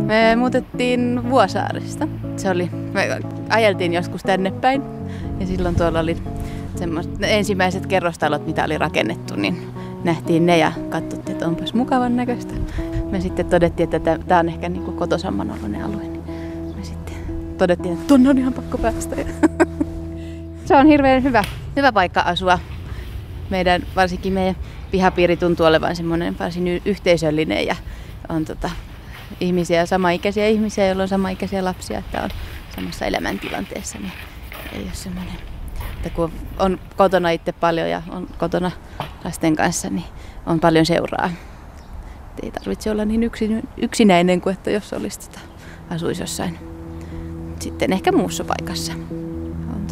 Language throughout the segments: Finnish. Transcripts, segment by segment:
Me muutettiin Vuosaaresta. Me ajeltiin joskus tänne päin ja silloin tuolla oli ensimmäiset kerrostalot, mitä oli rakennettu, niin nähtiin ne ja katsottiin, että onpas mukavan näköistä. Me sitten todettiin, että tämä on ehkä niin kotosamman oloinen alue. Niin me sitten todettiin, että tuonne on ihan pakko päästä. Se on hirveän hyvä paikka asua. Varsinkin meidän pihapiiri tuntuu olevan semmoinen varsin yhteisöllinen ja on samaikäisiä ihmisiä, joilla on samaikäisiä lapsia, että on samassa elämäntilanteessa. Niin ei ole semmoinen, että kun on kotona itse paljon ja on kotona lasten kanssa, niin on paljon seuraa. Ei tarvitse olla niin yksinäinen kuin että jos olisi asuisi jossain sitten ehkä muussa paikassa. On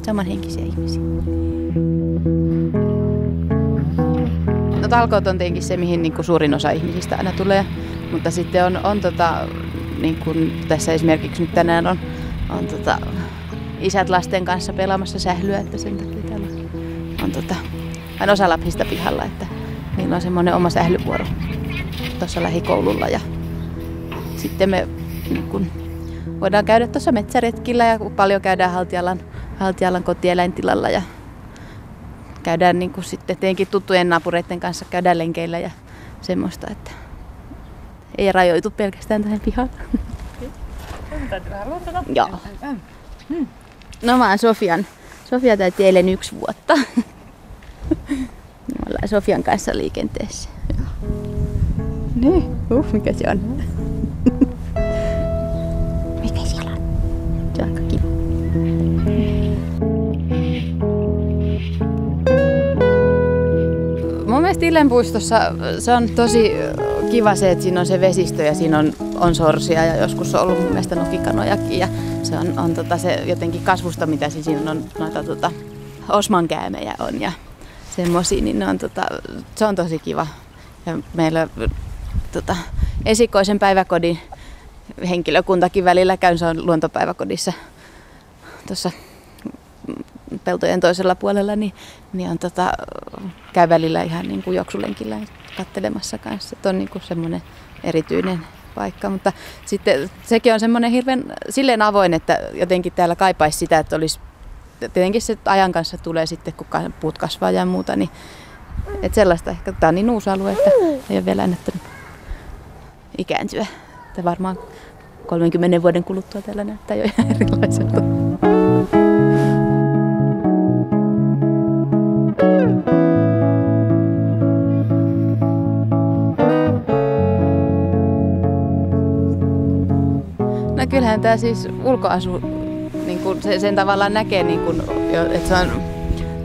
samanhenkisiä ihmisiä. No, talkoot on tietenkin se, mihin suurin osa ihmisistä aina tulee, mutta sitten on niin kuin tässä esimerkiksi nyt tänään on isät lasten kanssa pelaamassa sählyä, että sen takia täällä on aina osa lapsista pihalla, että niillä on semmoinen oma sählyvuoro tuossa lähikoululla ja sitten me niin voidaan käydä tuossa metsäretkillä ja paljon käydään Haltialan kotieläintilalla ja käydään niin kuin sitten tietenkin tuttujen naapureiden kanssa käydään lenkeillä ja semmoista, että ei rajoitu pelkästään tähän pihaan. Täytyy vähän luottaa. Joo. No mä oon Sofia täytti eilen 1 vuotta. Me ollaan Sofian kanssa liikenteessä. Niin, mikä se on? Mikä siellä on? Se on aika kiva. Mun mielestä Illenpuistossa se on tosi kiva se, että siinä on se vesistö ja siinä on sorsia ja joskus on ollut mun mielestä nokikanojakin ja se on se jotenkin kasvusta, mitä siinä on noita osmankäämejä on ja semmosia, niin se on tosi kiva. Ja meillä esikoisen päiväkodin henkilökuntakin välillä käy, se on luontopäiväkodissa tuossa peltojen toisella puolella, niin käy välillä ihan niin kuin juoksulenkillä katselemassa kanssa. Se on niin kuin semmoinen erityinen paikka, mutta sitten sekin on semmoinen hirveän silleen avoin, että jotenkin täällä kaipaisi sitä, että olisi tietenkin se ajan kanssa tulee sitten, kun puut kasvaa ja muuta, niin että sellaista ehkä, tämä on niin uusi alue, että ei ole vielä ennättänyt ikääntyä. Että varmaan 30 vuoden kuluttua täällä näyttää jo ihan erilaiselta. No kyllähän tämä siis ulkoasu, niin kuin sen tavallaan näkee, niin kuin, että se on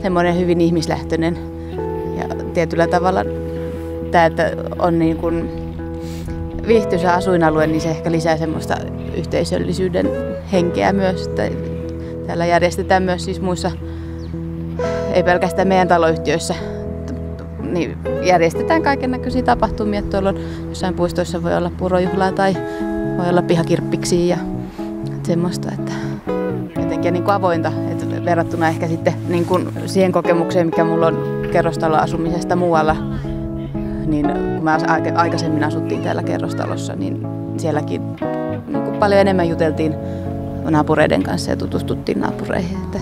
semmoinen hyvin ihmislähtöinen ja tietyllä tavalla tämä, että on niin kuin viihtyisä asuinalue, niin se ehkä lisää semmoista yhteisöllisyyden henkeä myös. Täällä järjestetään myös siis muissa, ei pelkästään meidän taloyhtiöissä, niin järjestetään kaikennäköisiä tapahtumia. Tuolla on jossain puistoissa voi olla purojuhlaa tai voi olla pihakirppiksiä ja semmoista, että jotenkin niin kuin avointa, että verrattuna ehkä sitten niin kuin siihen kokemukseen, mikä mulla on kerrostaloasumisesta muualla, niin kun me aikaisemmin asuttiin täällä kerrostalossa, niin sielläkin niin kuin paljon enemmän juteltiin naapureiden kanssa ja tutustuttiin naapureihin. Että